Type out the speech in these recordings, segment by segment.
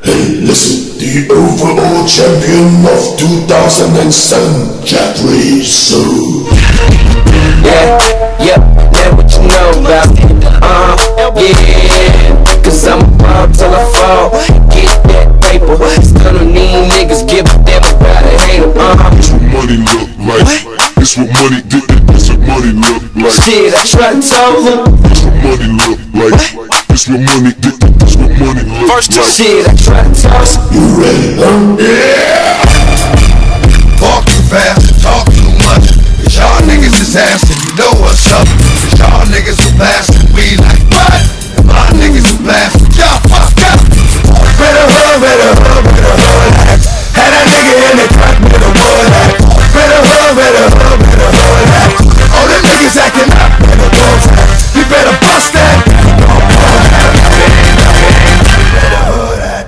Hey, listen, the overall champion of 2007, Jeffrey Sue. Yeah, now what you know about yeah, cause I'm above till I fall, get that paper, stun on these niggas, give a damn about it, hate them, It's what money look like, it's what money did, it's what money look like. Shit, I try to tell them, it's what money look like, it's what money did, it's what money look first like. Shit, I try to tell them. You ready, huh? Yeah! Walk too fast, talk too much. Cause y'all niggas is ass and you know what's up. Cause y'all niggas are blasting, we like what? And my niggas are blasting, y'all fuck up. Better hood, better hood, better hood act. Had that nigga in the crack with a wood act. Better hood, better hood, better hood act. All them niggas acting up, better bulls act. You better bust that. Better hood act.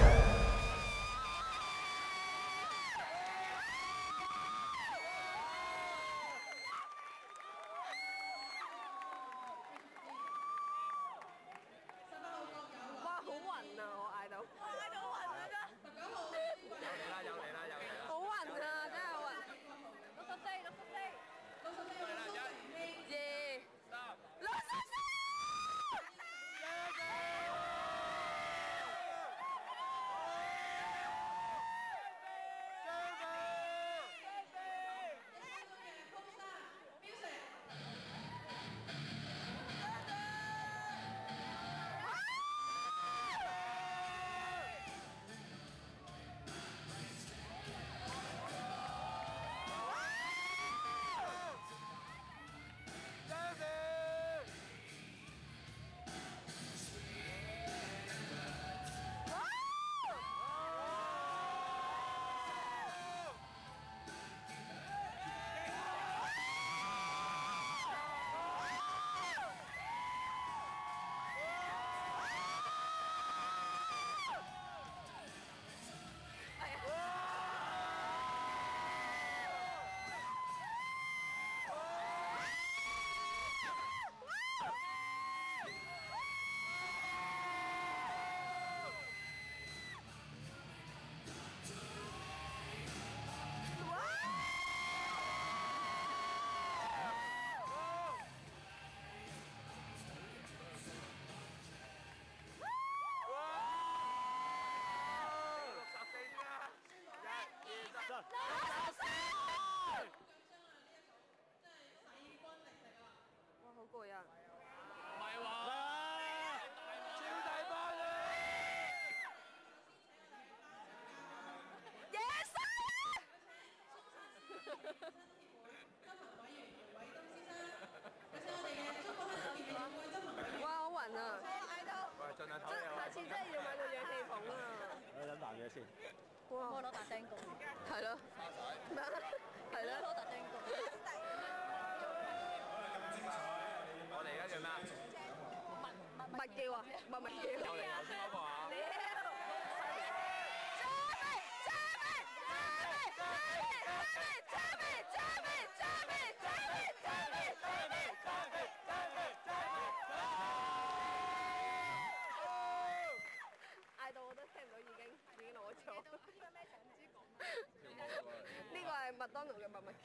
摩羅達釘工，係咯，係咯，摩羅達釘工。我哋而家做咩啊？麥記喎，唔係麥記。又嚟頭先嗰個啊！嗌到我都聽唔到，已經攞咗。呢個係麥當勞嘅麥麥橋。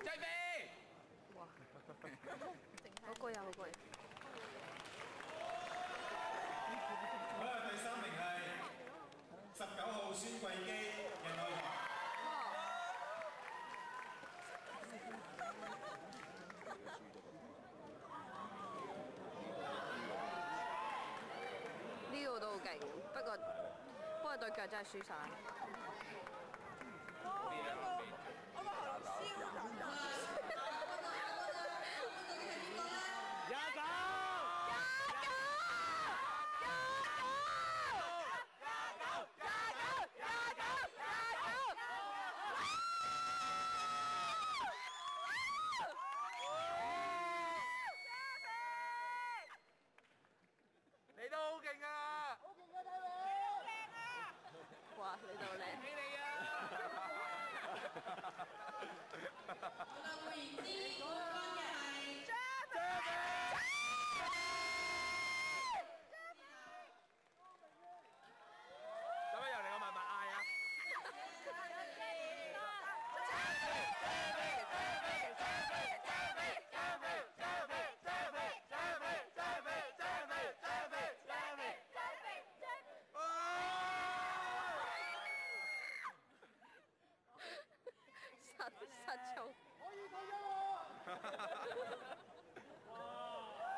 追飛！哇！好過癮，好過癮。好啦，第3名係19號孫桂基人類學。呢個都好勁，不過對腳真係輸晒。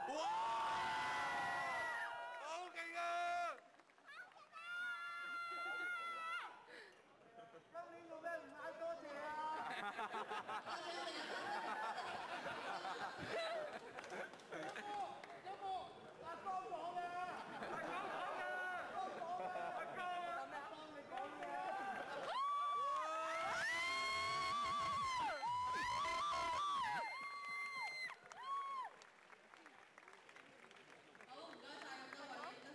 哇！好勁啊！今年做咩唔嗌多謝啊？有冇阿江講嘅？阿江講嘅，阿江啊！幫你講嘢。哇，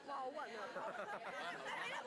好暈啊！